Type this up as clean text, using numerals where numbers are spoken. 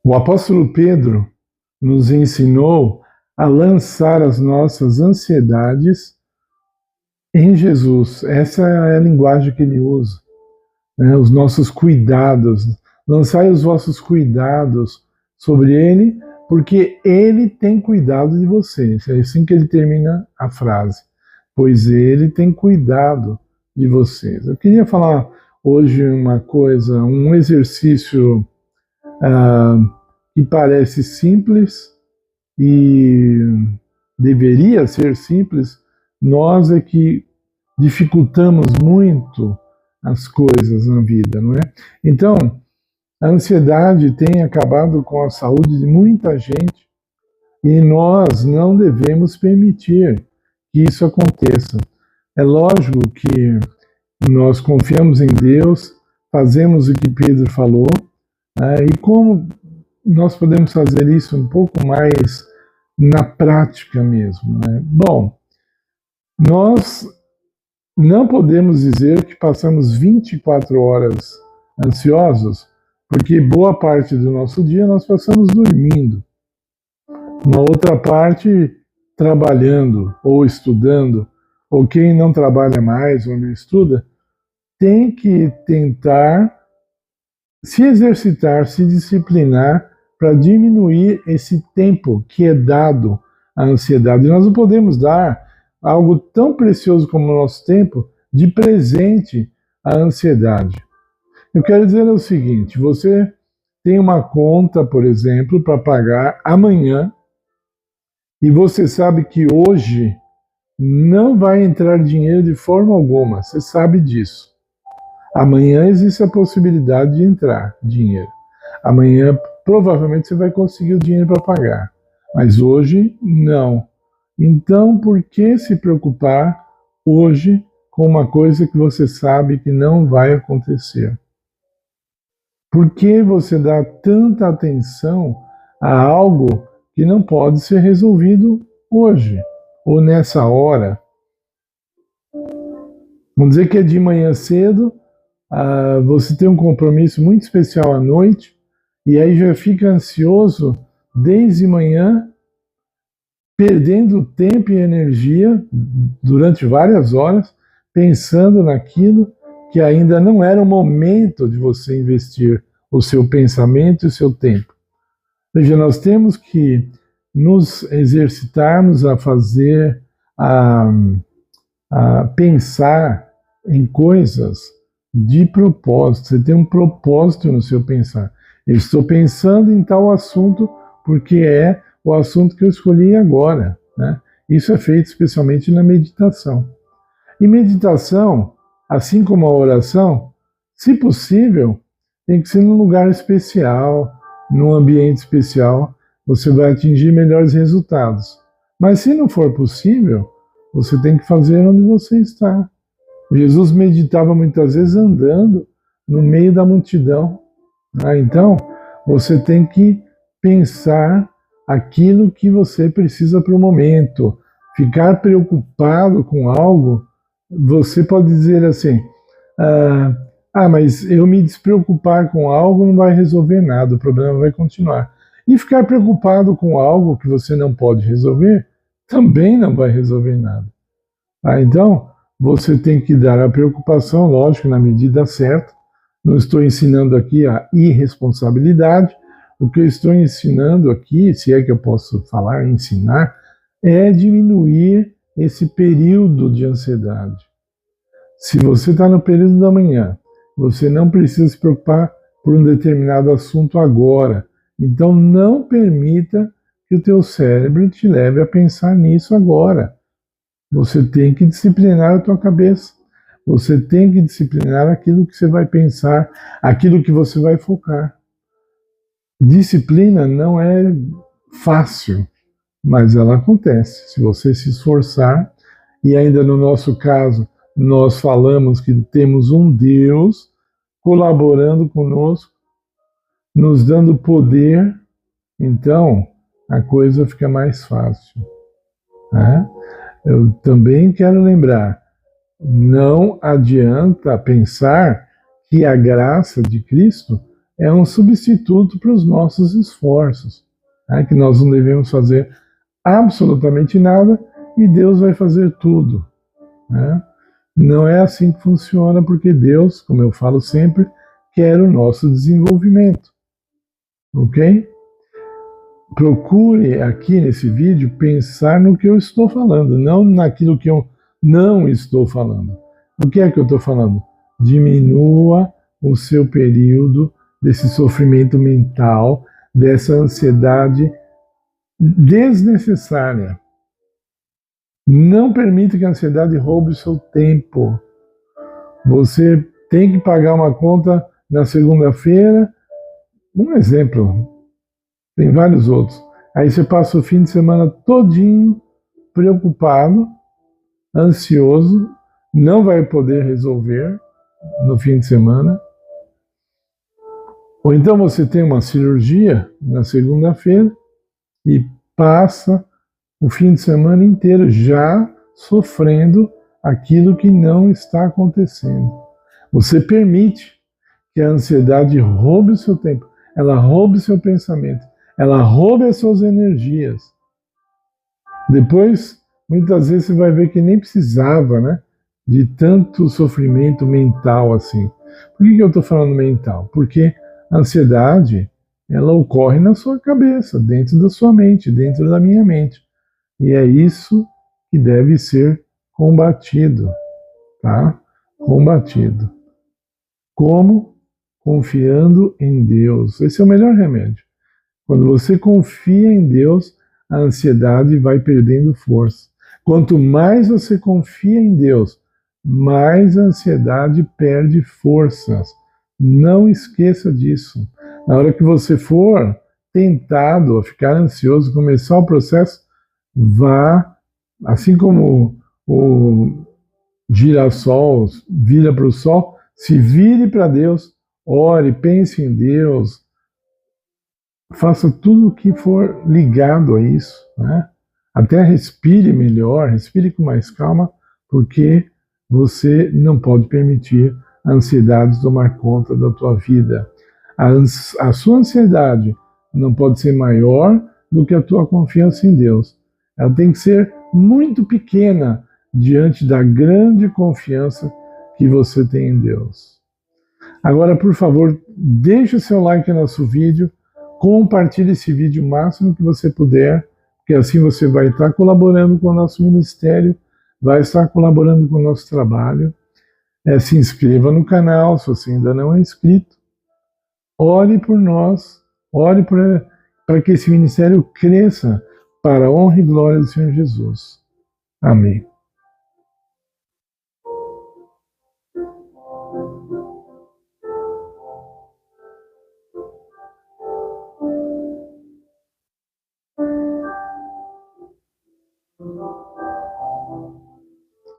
O apóstolo Pedro nos ensinou a lançar as nossas ansiedades em Jesus. Essa é a linguagem que ele usa, né? Os nossos cuidados. Lançai os vossos cuidados sobre ele, porque ele tem cuidado de vocês. É assim que ele termina a frase. Pois ele tem cuidado de vocês. Eu queria falar hoje uma coisa, um exercício que parece simples e deveria ser simples. Nós é que dificultamos muito as coisas na vida, não é? Então, a ansiedade tem acabado com a saúde de muita gente e nós não devemos permitir que isso aconteça. É lógico que nós confiamos em Deus, fazemos o que Pedro falou, e como nós podemos fazer isso um pouco mais na prática mesmo, né? Bom, nós não podemos dizer que passamos 24 horas ansiosos, porque boa parte do nosso dia nós passamos dormindo. Uma outra parte trabalhando ou estudando, ou quem não trabalha mais ou não estuda, tem que tentar se exercitar, se disciplinar para diminuir esse tempo que é dado à ansiedade. Nós não podemos dar algo tão precioso como o nosso tempo de presente à ansiedade. Eu quero dizer o seguinte: você tem uma conta, por exemplo, para pagar amanhã e você sabe que hoje não vai entrar dinheiro de forma alguma, você sabe disso. Amanhã existe a possibilidade de entrar dinheiro. Amanhã provavelmente você vai conseguir o dinheiro para pagar, mas hoje não. Então, por que se preocupar hoje com uma coisa que você sabe que não vai acontecer? Por que você dá tanta atenção a algo que não pode ser resolvido hoje ou nessa hora? Vamos dizer que é de manhã cedo, você tem um compromisso muito especial à noite e aí já fica ansioso desde manhã, perdendo tempo e energia durante várias horas, pensando naquilo que ainda não era o momento de você investir o seu pensamento e o seu tempo. Veja, nós temos que nos exercitarmos a fazer, a pensar em coisas de propósito. Você tem um propósito no seu pensar. Eu estou pensando em tal assunto porque é o assunto que eu escolhi agora, né? Isso é feito especialmente na meditação. E meditação, assim como a oração, se possível, tem que ser num lugar especial, num ambiente especial, você vai atingir melhores resultados. Mas se não for possível, você tem que fazer onde você está. Jesus meditava muitas vezes andando no meio da multidão. Então, você tem que pensar aquilo que você precisa para o momento. Ficar preocupado com algo, você pode dizer assim, mas eu me despreocupar com algo não vai resolver nada, o problema vai continuar. E ficar preocupado com algo que você não pode resolver, também não vai resolver nada. Então, você tem que dar a preocupação, lógico, na medida certa. Não estou ensinando aqui a irresponsabilidade. O que eu estou ensinando aqui, se é que eu posso falar, ensinar, é diminuir esse período de ansiedade. Se você está no período da manhã, você não precisa se preocupar por um determinado assunto agora. Então, não permita que o teu cérebro te leve a pensar nisso agora. Você tem que disciplinar a tua cabeça. Você tem que disciplinar aquilo que você vai pensar, aquilo que você vai focar. Disciplina não é fácil, mas ela acontece. Se você se esforçar, e ainda no nosso caso, nós falamos que temos um Deus colaborando conosco, nos dando poder, então a coisa fica mais fácil, né? Eu também quero lembrar, não adianta pensar que a graça de Cristo é um substituto para os nossos esforços, né? Que nós não devemos fazer absolutamente nada e Deus vai fazer tudo, né? Não é assim que funciona, porque Deus, como eu falo sempre, quer o nosso desenvolvimento, ok? Procure aqui nesse vídeo pensar no que eu estou falando, não naquilo que eu não estou falando. O que é que eu estou falando? Diminua o seu período desse sofrimento mental, dessa ansiedade desnecessária. Não permita que a ansiedade roube o seu tempo. Você tem que pagar uma conta na segunda-feira. Um exemplo, tem vários outros. Aí você passa o fim de semana todinho preocupado, ansioso, não vai poder resolver no fim de semana. Ou então você tem uma cirurgia na segunda-feira e passa o fim de semana inteiro já sofrendo aquilo que não está acontecendo. Você permite que a ansiedade roube o seu tempo, ela roube o seu pensamento, ela roube as suas energias. Depois, muitas vezes você vai ver que nem precisava, né, de tanto sofrimento mental assim. Por que eu estou falando mental? Porque a ansiedade, ela ocorre na sua cabeça, dentro da sua mente, dentro da minha mente. E é isso que deve ser combatido, tá? Combatido. Como? Confiando em Deus. Esse é o melhor remédio. Quando você confia em Deus, a ansiedade vai perdendo força. Quanto mais você confia em Deus, mais a ansiedade perde forças. Não esqueça disso. Na hora que você for tentado a ficar ansioso, começar o processo, vá, assim como o girassol vira para o sol, se vire para Deus, ore, pense em Deus, faça tudo o que for ligado a isso, né? Até respire melhor, respire com mais calma, porque você não pode permitir a ansiedade tomar conta da tua vida. A sua ansiedade não pode ser maior do que a tua confiança em Deus. Ela tem que ser muito pequena diante da grande confiança que você tem em Deus. Agora, por favor, deixe o seu like no nosso vídeo, compartilhe esse vídeo o máximo que você puder, porque assim você vai estar colaborando com o nosso ministério, vai estar colaborando com o nosso trabalho. Se inscreva no canal, se você ainda não é inscrito. Ore por nós, ore para que esse ministério cresça para a honra e glória do Senhor Jesus. Amém.